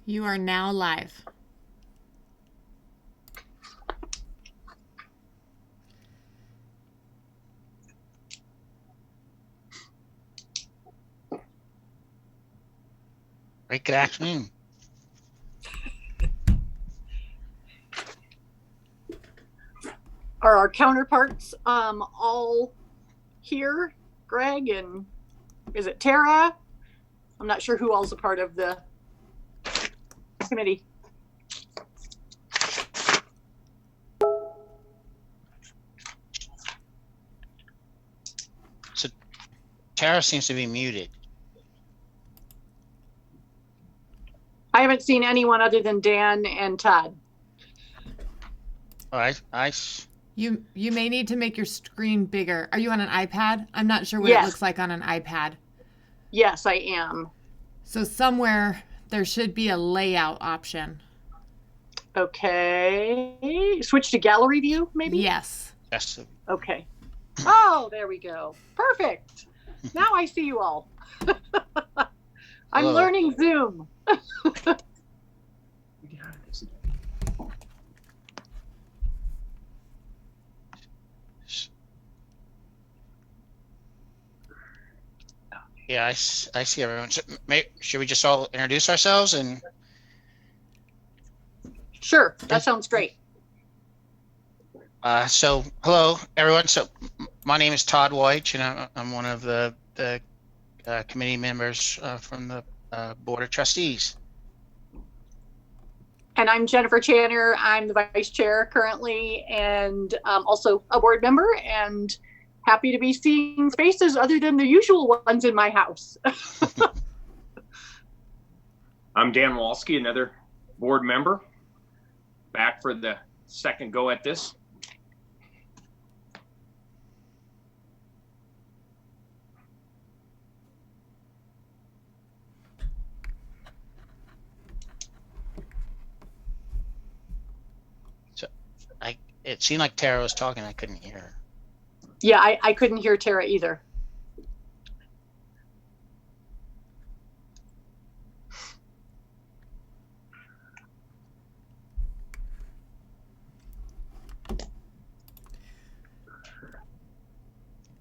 You are now live. Great, good afternoon. Are our counterparts all here? Greg, and is it Tara? I'm not sure who all's a part of the committee. So Tara seems to be muted. I haven't seen anyone other than Dan and Todd. Oh, You may need to make your screen bigger. Are you on an iPad? I'm not sure what Yes. it looks like on an iPad. Yes, I am. So somewhere there should be a layout option. Okay. Switch to gallery view, maybe? Yes. yes. Okay. Oh, there we go. Perfect. Now I see you all. I'm Hello. learning Zoom. Yeah, I see everyone. So, should we just all introduce ourselves and? Sure, that sounds great. So hello everyone. So my name is Todd White, and I'm one of the committee members from the Board of Trustees. And I'm Jennifer Channer. I'm the vice chair currently, and also a board member, and happy to be seeing faces other than the usual ones in my house. I'm Dan Walski, another board member, back for the second go at this. So it seemed like Tara was talking. I couldn't hear her. Yeah, I couldn't hear Tara either.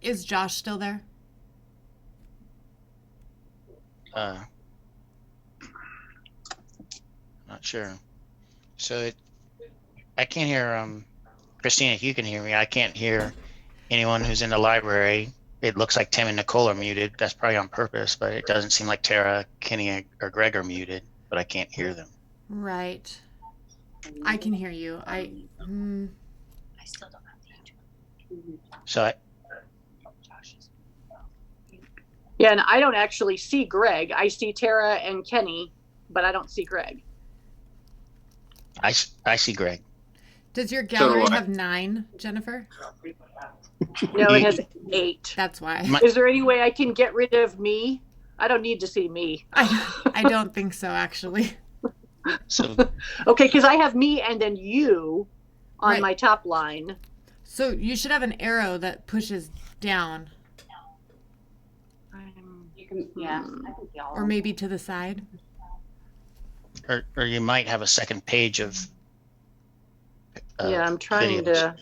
Is Josh still there? Not sure. So I can't hear Christina. If you can hear me, I can't hear anyone who's in the library. It looks like Tim and Nicole are muted. That's probably on purpose, but it doesn't seem like Tara, Kenny, or Greg are muted, but I can't hear them. Right. I can hear you. I still don't have the So Yeah, and I don't actually see Greg. I see Tara and Kenny, but I don't see Greg. I see Greg. Does your gallery So, have 9, Jennifer? No, it has 8. That's why. Is there any way I can get rid of me? I don't need to see me. I don't think so, actually. So Okay, because I have me and then you on Right. my top line. So you should have an arrow that pushes down, You can, yeah, I can see all or maybe to the side. or you might have a second page of Yeah, I'm trying videos. to.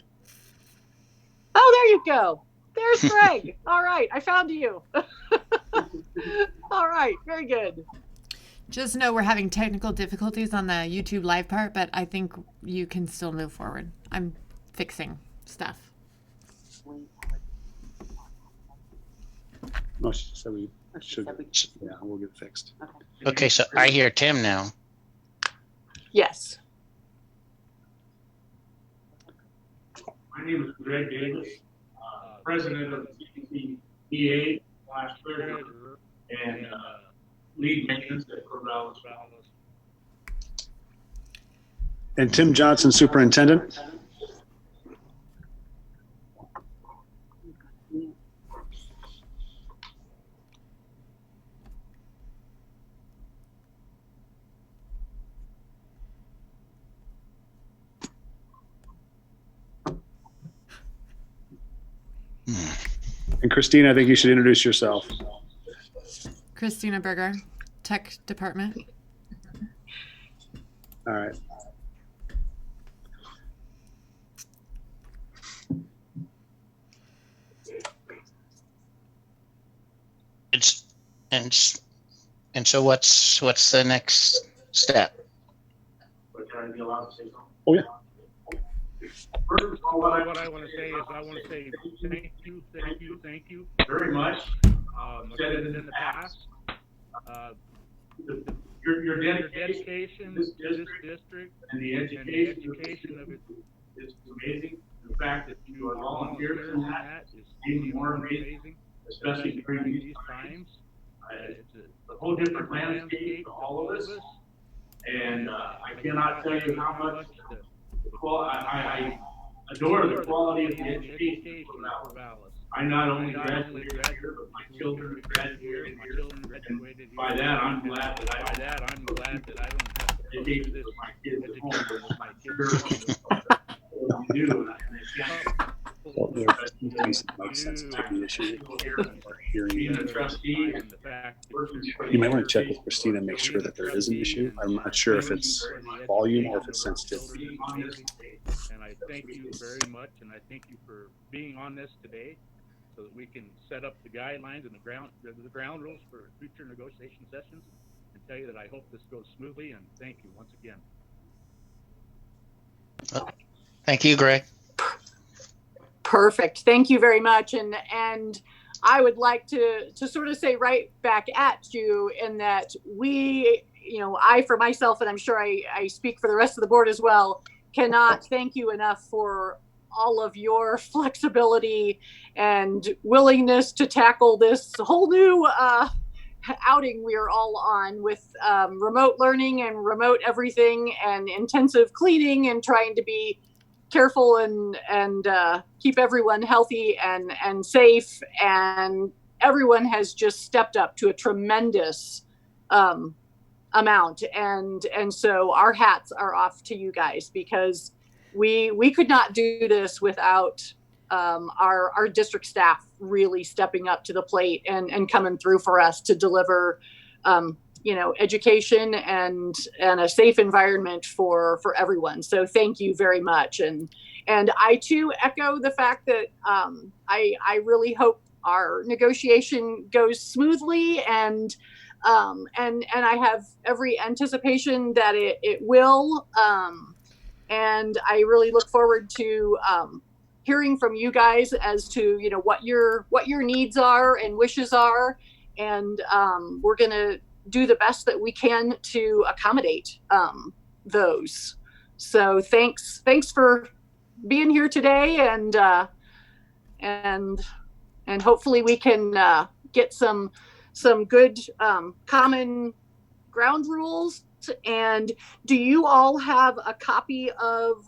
Oh, there you go. There's Greg. All right, I found you. All right, very good. Just know we're having technical difficulties on the YouTube live part, but I think you can still move forward. I'm fixing stuff. No, she said we Oh, she should. said we- Yeah, we'll get it fixed. Okay, so I hear Tim now. Yes. My name is Greg Davis, president of the CPCEA / treasurer and lead maintenance at Corvallis. And Tim Johnson, superintendent. And Christine, I think you should introduce yourself. Christina Berger, Tech Department. All right. It's and so what's the next step? But can I be allowed to say something? Oh, yeah. First of all, What I want to say is I want to say thank you very much. I've said it in the past. Your Dedication to this district and the education of it is amazing. The fact that you are volunteers in that is even more amazing, especially during these times. It's a whole different landscape to all of us. And I cannot tell you how much I adore the quality of the education for Corvallis. I not only graduated here, but my children graduated here. And by that, I'm glad that I don't have to educate my kids at home. My kids you do, and Well, there needs to be some most sensitivity issue or hearing. being a trustee, You might want to check with Christina and make sure that there is an issue. I'm not sure if it's volume or if it's sensitivity. And I thank you very much, and I thank you for being on this today, so that we can set up the guidelines and the ground rules for future negotiation sessions, and tell you that I hope this goes smoothly. And thank you once again. Thank you, Greg. Perfect. Thank you very much. And I would like to sort of say right back at you in that we, I for myself, and I'm sure I speak for the rest of the board as well, cannot thank you enough for all of your flexibility and willingness to tackle this whole new outing we are all on with remote learning and remote everything and intensive cleaning and trying to be careful and keep everyone healthy and safe. And everyone has just stepped up to a tremendous amount. And so our hats are off to you guys, because we could not do this without our district staff really stepping up to the plate and coming through for us to deliver education and a safe environment for everyone. So thank you very much. And I too echo the fact that I really hope our negotiation goes smoothly, and I have every anticipation that it will. And I really look forward to hearing from you guys as to what your needs are and wishes are, and we're gonna do the best that we can to accommodate those. So thanks for being here today, and hopefully we can get some good common ground rules. And do you all have a copy of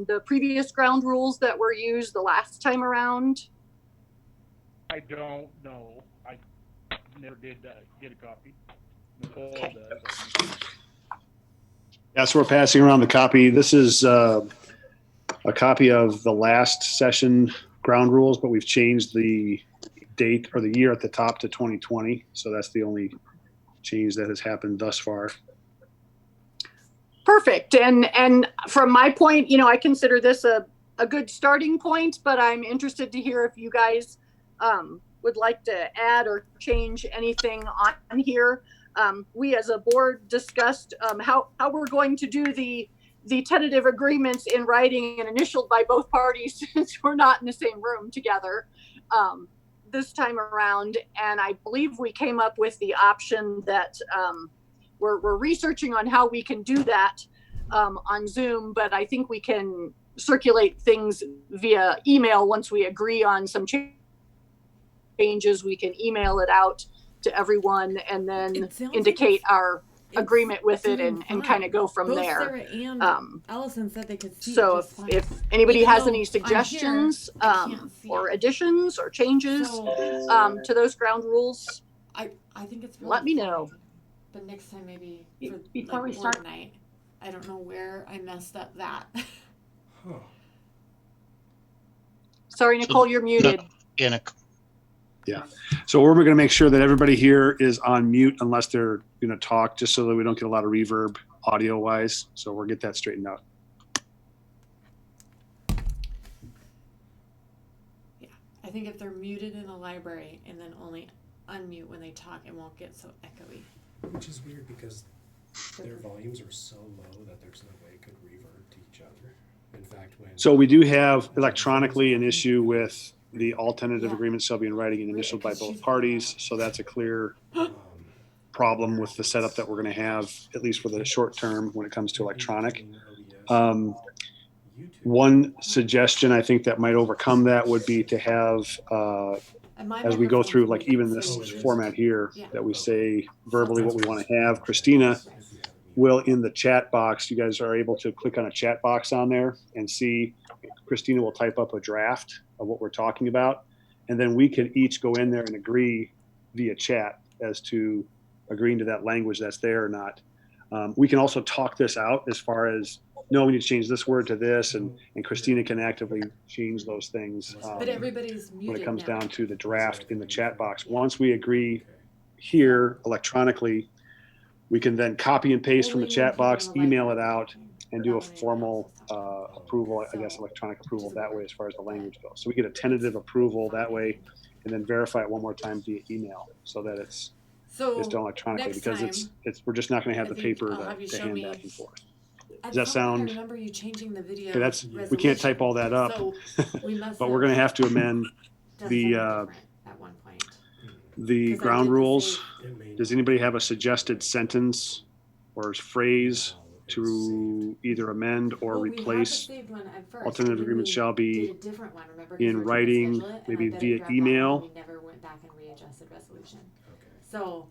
the previous ground rules that were used the last time around? I don't know. I never did get a copy. Nicole Okay. does. Yeah, so we're passing around the copy. This is a copy of the last session ground rules, but we've changed the date or the year at the top to 2020. So that's the only change that has happened thus far. Perfect. And from my point, I consider this a good starting point, but I'm interested to hear if you guys would like to add or change anything on here. We as a board discussed how we're going to do the tentative agreements in writing and initialed by both parties, since we're not in the same room together this time around. And I believe we came up with the option that we're researching on how we can do that on Zoom, but I think we can circulate things via email once we agree on some changes. We can email it out to everyone and then indicate our agreement with it and kind of go from Both there. Sarah and Allison said they could see So it just fine. if anybody Even has though any I'm suggestions here, I can't see or it. additions or changes So to those ground rules, I think it's really let me know. fine. But next time maybe for Before we board start- night. I don't know where I messed up that. Sorry, Nicole, you're muted. In a, So we're going to make sure that everybody here is on mute unless they're going to talk, just so that we don't get a lot of reverb audio wise. So we'll get that straightened out. I think if they're muted in the library and then only unmute when they talk, it won't get so echoey. Which is weird because their volumes are so low that there's no way it could revert to each other. In fact, when So we do have electronically an issue with the all tentative Yeah. agreements shall be in writing and initialed by both parties. So that's a clear problem with the setup that we're going to have, at least for the short term when it comes to electronic. One suggestion I think that might overcome that would be to have, And my as we go microphone's through, like muted, even so this you should- format here, Yeah. that we say verbally what we want to have. Christina will, in the chat box, you guys are able to click on a chat box on there and see, Christina will type up a draft of what we're talking about. And then we can each go in there and agree via chat as to agreeing to that language that's there or not. We can also talk this out as far as, no, we need to change this word to this, and Christina can actively change those things. But everybody's muted When it comes now. down to the draft in the chat box. Once we agree here electronically, we can then copy and paste from the Only chat when people box, in the email it library are out, talking. and do a Not when anybody formal else is talking. approval, I guess, electronic approval that way as far as the language goes. So we get a tentative approval that way, and then verify it one more time via email so that it's So done electronically, next because time, we're just not going to have I the think paper I'll have you to show hand me- back and forth. at Does that some point sound- I remember you changing the video. Okay, that's, we can't type all that up, So we must but we're going to have to amend done the, something different at one point. the 'Cause I ground did the rules. save- Does anybody have a suggested sentence or phrase to either amend or Well, we had the replace? saved one at first, Alternative and then agreements we shall be did a different one, remember? 'Cause in we were trying to writing, schedule it, and I maybe bet it via dropped that one, email. and we never went back and readjusted resolution. So,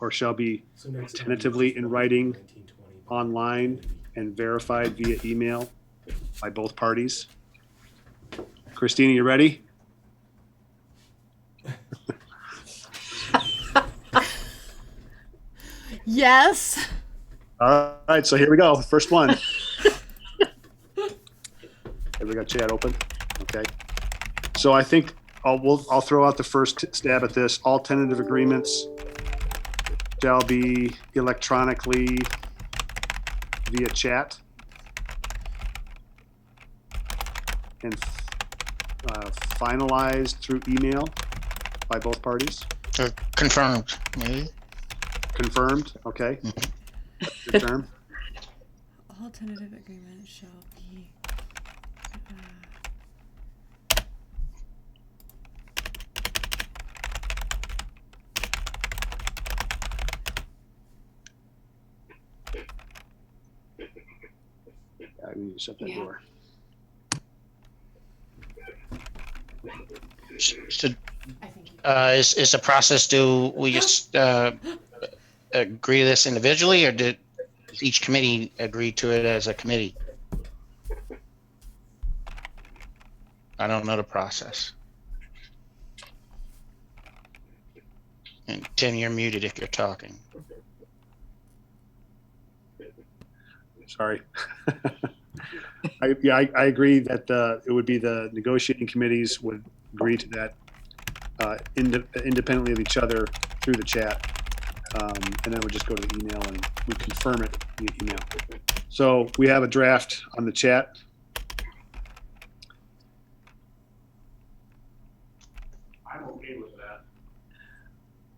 or shall be So next time, tentatively just in roll writing, 1920 online, and verified via email by both parties. Christina, you ready? yes. All right, so here we go. First one. Have we got chat open? Okay. So I think I'll throw out the first stab at this. All tentative agreements shall be electronically via chat and finalized through email by both parties. Or confirmed, maybe. Confirmed. Okay. Good term. All tentative agreements shall be. I need to shut that door. So, I think you is the process, do we just agree to this individually, or does each committee agree to it as a committee? I don't know the process. And Tim, you're muted if you're talking. Sorry. I agree that it would be the negotiating committees would agree to that independently of each other through the chat. And then we just go to the email and we confirm it via email. So we have a draft on the chat. I'm okay with that.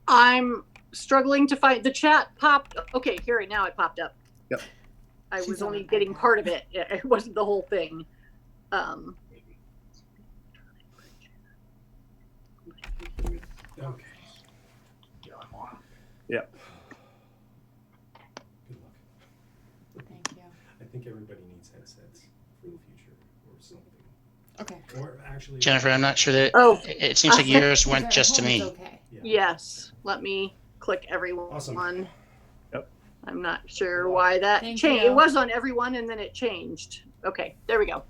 I'm struggling to find the chat popped. Okay, here it now. It popped up. Yep. I She's was on only it. getting part of it. It wasn't the whole thing. Okay. Yeah. Good luck. Thank you. I think everybody needs headsets for the future or something. Okay. Or actually, Jennifer, I'm not sure that, Oh, it seems like yours went At just to home is me. Okay. yeah. yes. Let me click everyone. Awesome. Yep. I'm not sure why that Thank changed. you. It was on everyone and then it changed. Okay, there we go.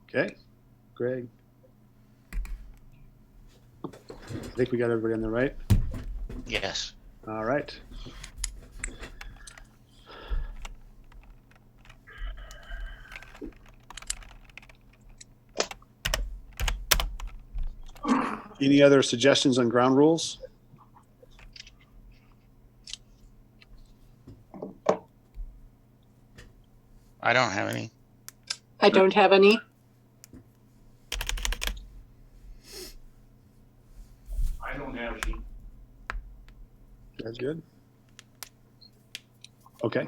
Okay. Greg. I think we got everybody on there, right? Yes. All right. Any other suggestions on ground rules? I don't have any. I don't have any. I don't have any. That's good. Okay.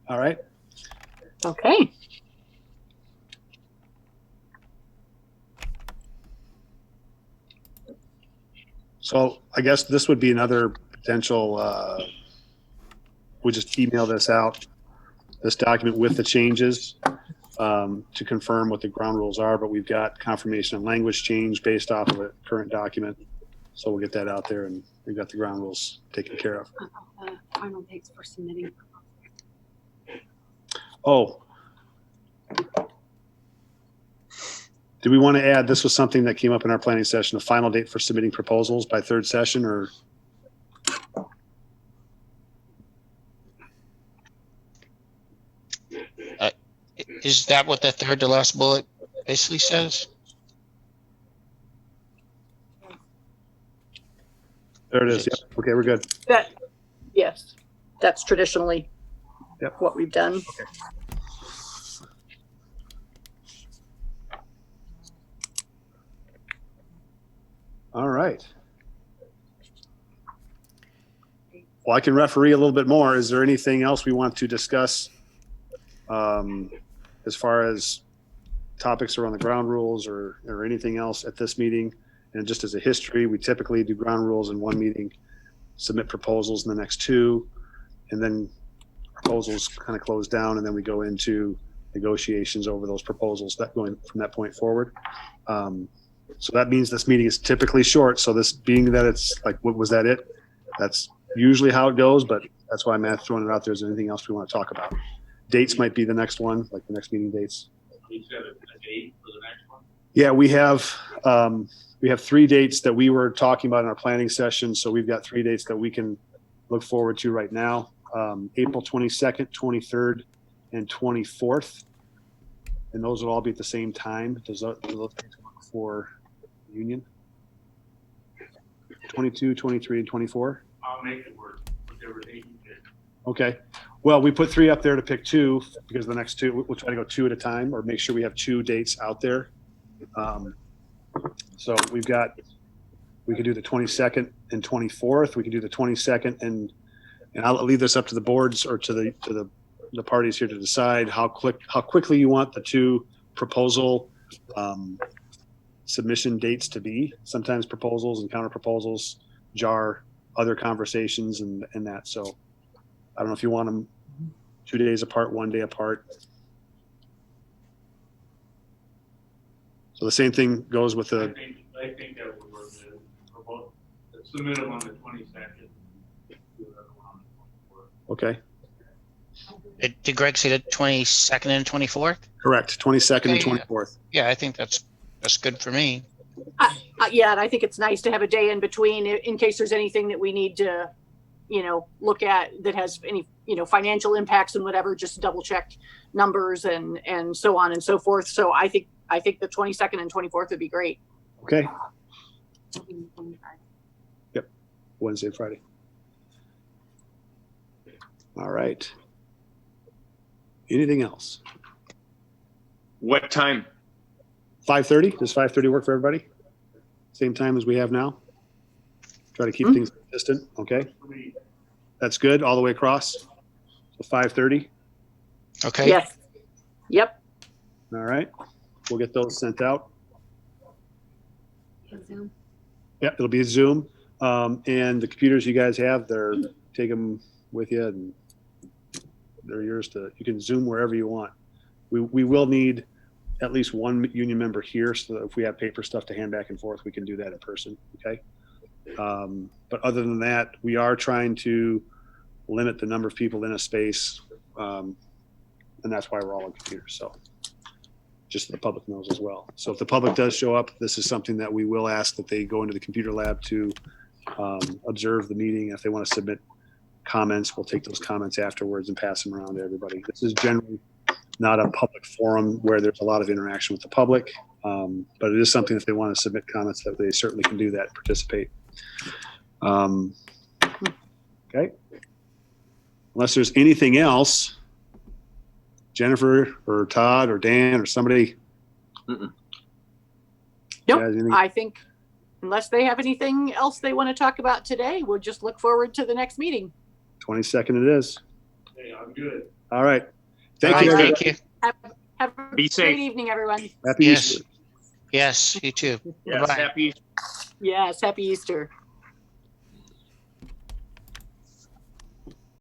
All right. Okay. So I guess this would be another potential, we just email this out, this document with the changes to confirm what the ground rules are, but we've got confirmation of language change based off of a current document. So we'll get that out there and we've got the ground rules taken care of. Final dates for submitting. Oh. Do we want to add, this was something that came up in our planning session, a final date for submitting proposals by third session, or? Is that what the third to last bullet basically says? There it is. Yep. Okay, we're good. Yes, that's traditionally what we've done. Okay. All right. Well, I can referee a little bit more. Is there anything else we want to discuss as far as topics around the ground rules or anything else at this meeting? And just as a history, we typically do ground rules in one meeting, submit proposals in the next two, and then proposals kind of close down, and then we go into negotiations over those proposals that going from that point forward. So that means this meeting is typically short. So this being that it's like, what was that it? That's usually how it goes, but that's why I'm throwing it out there. Is there anything else we want to talk about? Dates might be the next one, like the next meeting dates. You said a date for the next one? Yeah, we have 3 dates that we were talking about in our planning session. So we've got 3 dates that we can look forward to right now. April 22nd, 23rd, and 24th. And those will all be at the same time. Does those work for union? 22, 23, and 24? I'll make it work, whatever date you pick. Okay. Well, we put 3 up there to pick 2 because the next 2, we'll try to go 2 at a time or make sure we have 2 dates out there. So we could do the 22nd and 24th. We could do the 22nd and I'll leave this up to the boards or to the parties here to decide how quickly you want the 2 proposal submission dates to be. Sometimes proposals and counter proposals jar other conversations and that. So I don't know if you want them 2 days apart, 1 day apart. So the same thing goes with the. I think that would work. Submit them on the 22nd. Okay. Did Greg say the 22nd and 24th? Correct. 22nd and 24th. Yeah, I think that's good for me. Yeah, and I think it's nice to have a day in between in case there's anything that we need to, look at that has any, financial impacts and whatever, just double check numbers and so on and so forth. So I think the 22nd and 24th would be great. Okay. Yep. Wednesday, Friday. All right. Anything else? What time? 5:30. Does 5:30 work for everybody? Same time as we have now. Try to keep things consistent. Okay. That's good all the way across. So 5:30. Okay. Yes. Yep. All right. We'll get those sent out. Zoom. Yeah, it'll be Zoom. And the computers you guys have, take them with you and they're yours you can Zoom wherever you want. We will need at least one union member here so that if we have paper stuff to hand back and forth, we can do that in person. Okay. But other than that, we are trying to limit the number of people in a space. And that's why we're all on computers. So just so the public knows as well. So if the public does show up, this is something that we will ask that they go into the computer lab to observe the meeting. If they want to submit comments, we'll take those comments afterwards and pass them around to everybody. This is generally not a public forum where there's a lot of interaction with the public. But it is something if they want to submit comments that they certainly can do that and participate. Okay. Unless there's anything else, Jennifer or Todd or Dan or somebody. Nope. Guys, anything? I think unless they have anything else they want to talk about today, we'll just look forward to the next meeting. 22nd it is. Hey, I'm good. All right. All Thank right, you. thank you. Have a Be safe. great evening, everyone. Happy Yes. Easter. Yes, you too. Yes, Bye-bye. happy Yes, happy Easter.